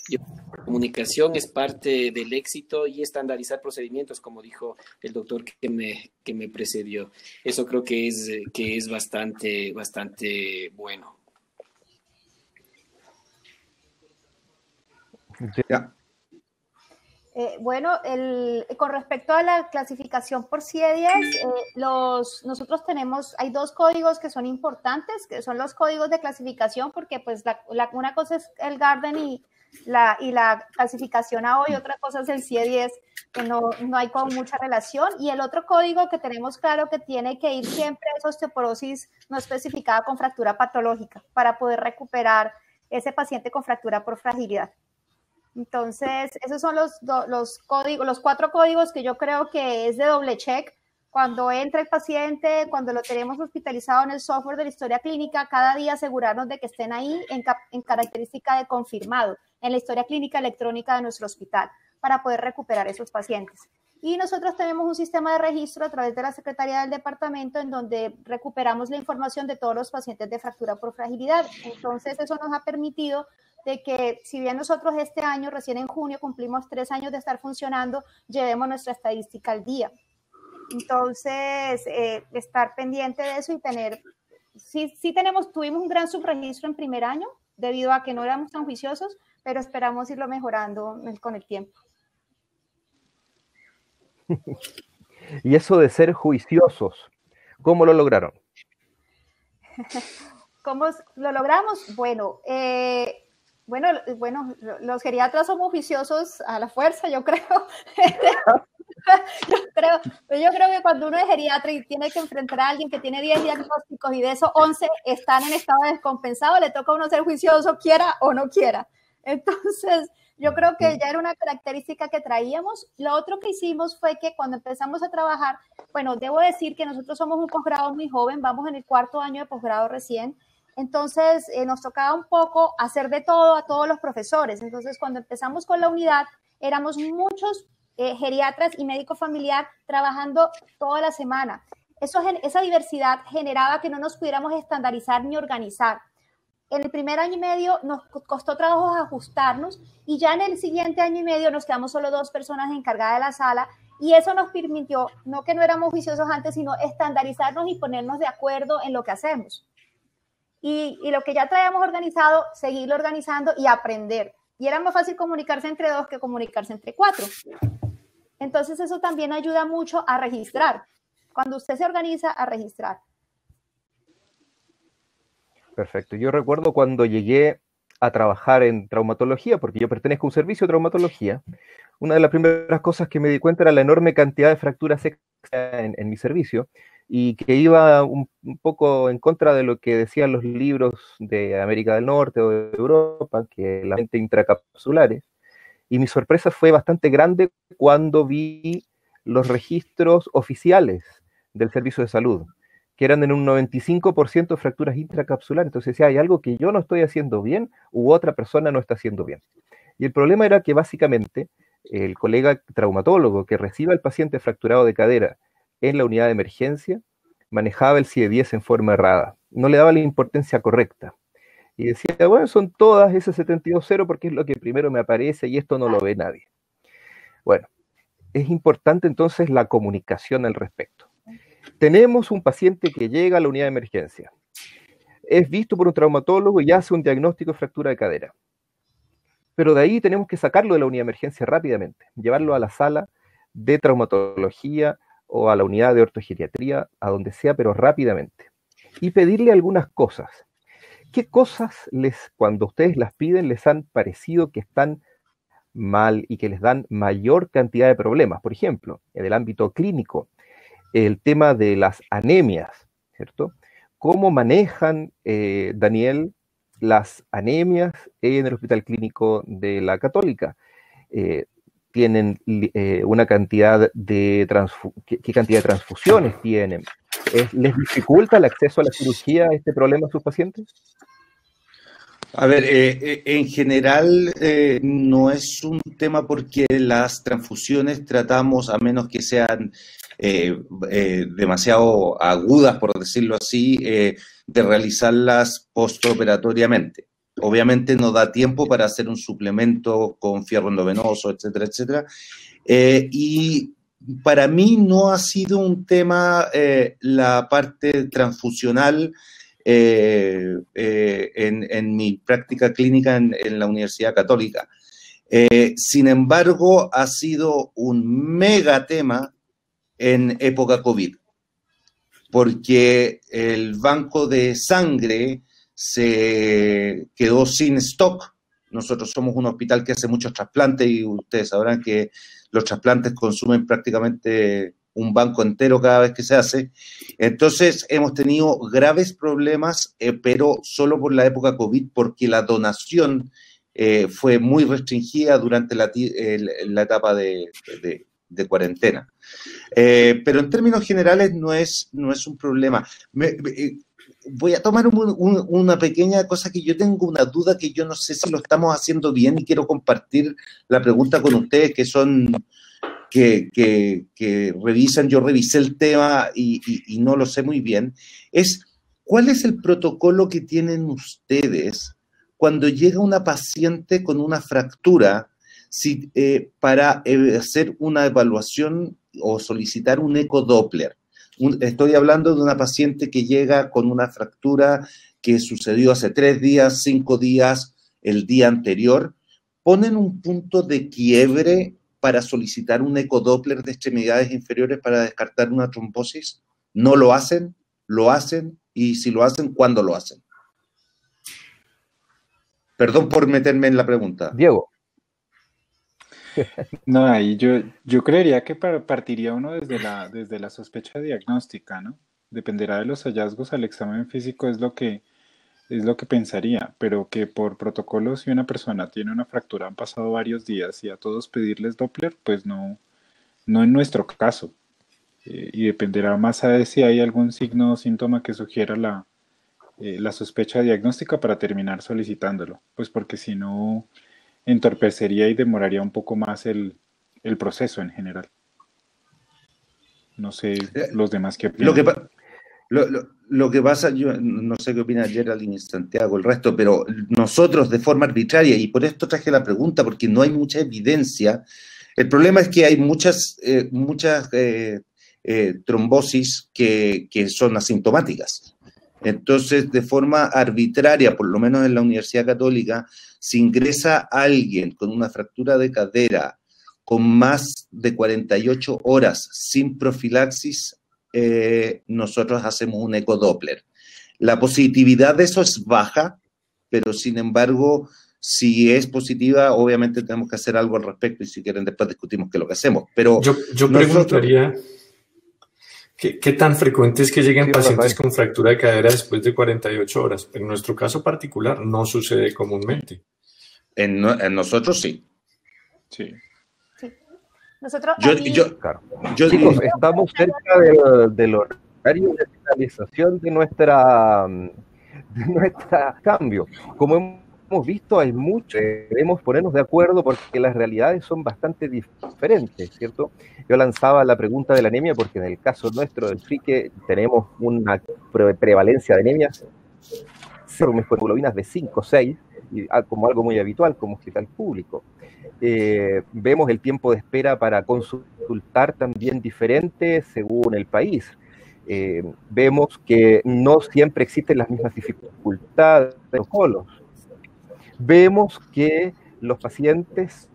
La comunicación es parte del éxito y estandarizar procedimientos, como dijo el doctor que me precedió. Eso creo que es bastante bueno. Ya. Bueno, con respecto a la clasificación por CIE-10, nosotros hay dos códigos que son importantes, que son los códigos de clasificación, porque pues una cosa es el Garden y la clasificación A y otra cosa es el CIE-10, que no hay con mucha relación. Y el otro código que tenemos claro que tiene que ir siempre es osteoporosis no especificada con fractura patológica, para poder recuperar ese paciente con fractura por fragilidad. Entonces, esos son los códigos, los 4 códigos que yo creo que es de doble check. Cuando entra el paciente, cuando lo tenemos hospitalizado en el software de la historia clínica, cada día asegurarnos de que estén ahí en característica de confirmado, en la historia clínica electrónica de nuestro hospital, para poder recuperar esos pacientes. Y nosotros tenemos un sistema de registro a través de la Secretaría del Departamento en donde recuperamos la información de todos los pacientes de fractura por fragilidad. Entonces, eso nos ha permitido de que si bien nosotros este año, recién en junio, cumplimos 3 años de estar funcionando, llevemos nuestra estadística al día. Entonces, estar pendiente de eso y tuvimos un gran subregistro en primer año, debido a que no éramos tan juiciosos, pero esperamos irlo mejorando con el tiempo. Y eso de ser juiciosos, ¿cómo lo lograron? ¿Cómo lo logramos? Bueno, los geriatras somos juiciosos a la fuerza, yo creo. Yo creo que cuando uno es geriatra y tiene que enfrentar a alguien que tiene 10 diagnósticos y de esos 11 están en estado descompensado, le toca a uno ser juicioso, quiera o no quiera. Entonces, yo creo que ya era una característica que traíamos. Lo otro que hicimos fue que cuando empezamos a trabajar, bueno, debo decir que nosotros somos un posgrado muy joven, vamos en el 4º año de posgrado recién. Entonces, nos tocaba un poco hacer de todo a todos los profesores. Entonces, cuando empezamos con la unidad, éramos muchos geriatras y médico familiar trabajando toda la semana. Esa diversidad generaba que no nos pudiéramos estandarizar ni organizar. En el primer año y medio nos costó trabajo ajustarnos y ya en el siguiente año y medio nos quedamos solo 2 personas encargadas de la sala y eso nos permitió, no que no éramos juiciosos antes, sino estandarizarnos y ponernos de acuerdo en lo que hacemos. Y lo que ya traíamos organizado, seguirlo organizando y aprender. Y era más fácil comunicarse entre 2 que comunicarse entre 4. Entonces eso también ayuda mucho a registrar. Cuando usted se organiza, a registrar. Perfecto. Yo recuerdo cuando llegué a trabajar en traumatología, porque yo pertenezco a un servicio de traumatología, una de las primeras cosas que me di cuenta era la enorme cantidad de fracturas en mi servicio, y que iba un poco en contra de lo que decían los libros de América del Norte o de Europa, que la mente intracapsulares, y mi sorpresa fue bastante grande cuando vi los registros oficiales del servicio de salud, que eran en un 95% de fracturas intracapsulares. Entonces decía, hay algo que yo no estoy haciendo bien u otra persona no está haciendo bien. Y el problema era que básicamente el colega traumatólogo que recibe al paciente fracturado de cadera en la unidad de emergencia manejaba el CIE-10 en forma errada, no le daba la importancia correcta. Y decía, bueno, son todas S72-0 porque es lo que primero me aparece y esto no lo ve nadie. Bueno, es importante entonces la comunicación al respecto. Tenemos un paciente que llega a la unidad de emergencia, es visto por un traumatólogo y hace un diagnóstico de fractura de cadera. Pero de ahí tenemos que sacarlo de la unidad de emergencia rápidamente, llevarlo a la sala de traumatología o a la unidad de ortogeriatría, a donde sea, pero rápidamente. Y pedirle algunas cosas. ¿Qué cosas cuando ustedes las piden, les han parecido que están mal y que les dan mayor cantidad de problemas? Por ejemplo, en el ámbito clínico, el tema de las anemias, ¿cierto? ¿Cómo manejan, Daniel, las anemias en el Hospital Clínico de la Católica? ¿Tienen una cantidad de qué cantidad de transfusiones tienen? ¿Les dificulta el acceso a la cirugía este problema a sus pacientes? A ver, en general no es un tema porque las transfusiones tratamos, a menos que sean demasiado agudas, por decirlo así, de realizarlas postoperatoriamente. Obviamente no da tiempo para hacer un suplemento con fierro endovenoso, etcétera, etcétera. Y para mí no ha sido un tema la parte transfusional en mi práctica clínica en la Universidad Católica. Sin embargo, ha sido un mega tema en época COVID, porque el banco de sangre se quedó sin stock. Nosotros somos un hospital que hace muchos trasplantes y ustedes sabrán que los trasplantes consumen prácticamente un banco entero cada vez que se hace. Entonces hemos tenido graves problemas, pero solo por la época COVID, porque la donación fue muy restringida durante la etapa de cuarentena. Pero en términos generales no es un problema. Voy a tomar una pequeña cosa que yo tengo una duda que yo no sé si lo estamos haciendo bien y quiero compartir la pregunta con ustedes que revisan. Yo revisé el tema y no lo sé muy bien. ¿Cuál es el protocolo que tienen ustedes cuando llega una paciente con una fractura para hacer una evaluación o solicitar un ecodoppler? Estoy hablando de una paciente que llega con una fractura que sucedió hace 3 días, 5 días, el día anterior. ¿Ponen un punto de quiebre para solicitar un ecodoppler de extremidades inferiores para descartar una trombosis? ¿No lo hacen? ¿Lo hacen? Y si lo hacen, ¿cuándo lo hacen? Perdón por meterme en la pregunta. Diego. No, ahí yo creería que partiría uno desde la sospecha diagnóstica, ¿no? Dependerá de los hallazgos al examen físico, es lo que pensaría, pero que por protocolo, si una persona tiene una fractura, han pasado varios días y a todos pedirles Doppler, pues no en nuestro caso. Y dependerá más a si hay algún signo o síntoma que sugiera la sospecha diagnóstica para terminar solicitándolo, pues porque si no entorpecería y demoraría un poco más el proceso en general. No sé los demás qué opinan. Lo que pasa, yo no sé qué opina Geraldine y Santiago, el resto, pero nosotros de forma arbitraria, y por esto traje la pregunta, porque no hay mucha evidencia. El problema es que hay muchas trombosis que son asintomáticas. Entonces, de forma arbitraria, por lo menos en la Universidad Católica, si ingresa alguien con una fractura de cadera con más de 48 horas sin profilaxis, nosotros hacemos un ecodoppler. La positividad de eso es baja, pero sin embargo, si es positiva, obviamente tenemos que hacer algo al respecto y si quieren después discutimos qué es lo que hacemos. Pero yo preguntaría, ¿qué tan frecuente es que lleguen pacientes con fractura de cadera después de 48 horas? En nuestro caso particular no sucede comúnmente. En nosotros sí. Sí. Nosotros Chicos, estamos cerca del horario de finalización de nuestra cambio. Como hemos visto, hay mucho, debemos ponernos de acuerdo porque las realidades son bastante diferentes, ¿cierto? Yo lanzaba la pregunta de la anemia porque en el caso nuestro del FRIQUE tenemos una prevalencia de anemias, hemoglobinas de 5 o 6, y como algo muy habitual como hospital público. Vemos el tiempo de espera para consultar también diferente según el país. Vemos que no siempre existen las mismas dificultades de protocolos. Vemos que los pacientes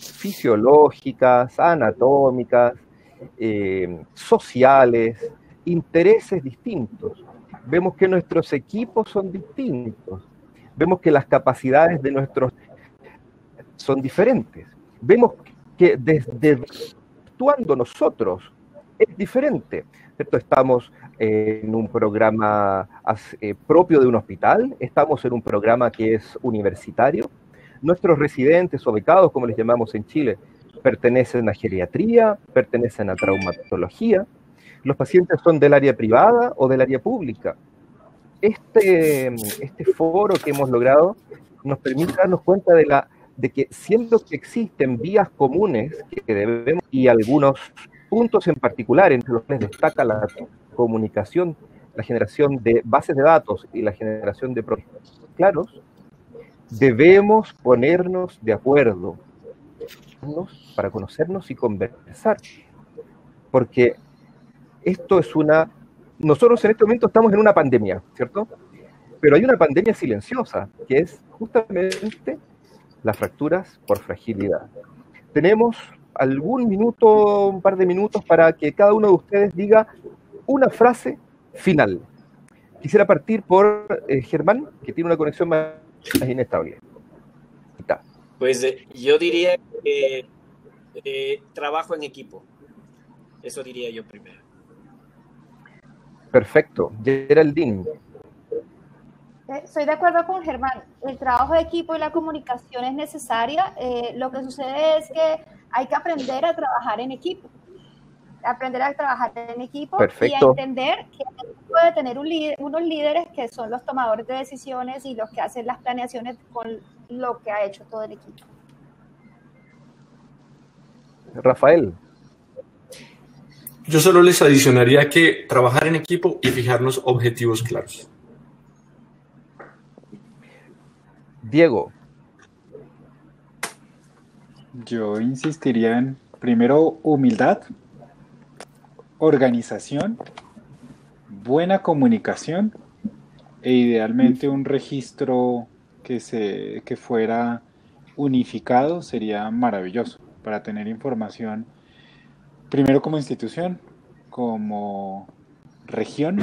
fisiológicas, anatómicas, sociales, intereses distintos. Vemos que nuestros equipos son distintos. Vemos que las capacidades de nuestros son diferentes. Vemos que desde actuando nosotros es diferente, ¿cierto? Estamos en un programa propio de un hospital, estamos en un programa que es universitario. Nuestros residentes o becados, como les llamamos en Chile, pertenecen a geriatría, pertenecen a traumatología. Los pacientes son del área privada o del área pública. Este foro que hemos logrado nos permite darnos cuenta de que siendo que existen vías comunes que debemos, y algunos puntos en particular entre los que destaca la comunicación, la generación de bases de datos y la generación de proyectos claros, debemos ponernos de acuerdo para conocernos y conversar, porque esto es nosotros en este momento estamos en una pandemia, ¿cierto? Pero hay una pandemia silenciosa, que es justamente las fracturas por fragilidad. Tenemos un par de minutos para que cada uno de ustedes diga una frase final. Quisiera partir por Germán, que tiene una conexión más inestable. Pues yo diría que trabajo en equipo. Eso diría yo primero. Perfecto. Geraldine. Estoy de acuerdo con Germán. El trabajo de equipo y la comunicación es necesaria. Lo que sucede es que hay que aprender a trabajar en equipo. Perfecto. Y a entender que puede tener unos líderes que son los tomadores de decisiones y los que hacen las planeaciones con lo que ha hecho todo el equipo. Rafael. Yo solo les adicionaría que trabajar en equipo y fijarnos objetivos claros. Diego. Yo insistiría en, primero, humildad, organización, buena comunicación e idealmente un registro que fuera unificado sería maravilloso para tener información, primero como institución, como región,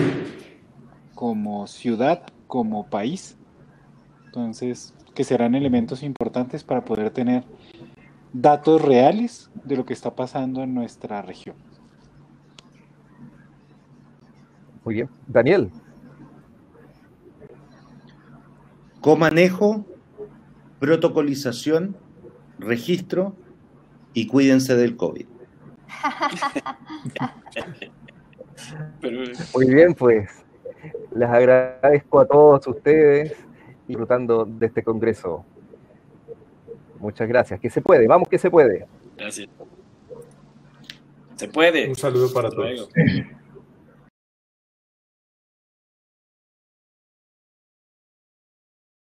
como ciudad, como país. Entonces, que serán elementos importantes para poder tener datos reales de lo que está pasando en nuestra región. Muy bien. Daniel. Comanejo, protocolización, registro y cuídense del COVID. Muy bien, pues les agradezco a todos ustedes disfrutando de este congreso. Muchas gracias. Que se puede, vamos que se puede. Gracias. Se puede. Un saludo para todos.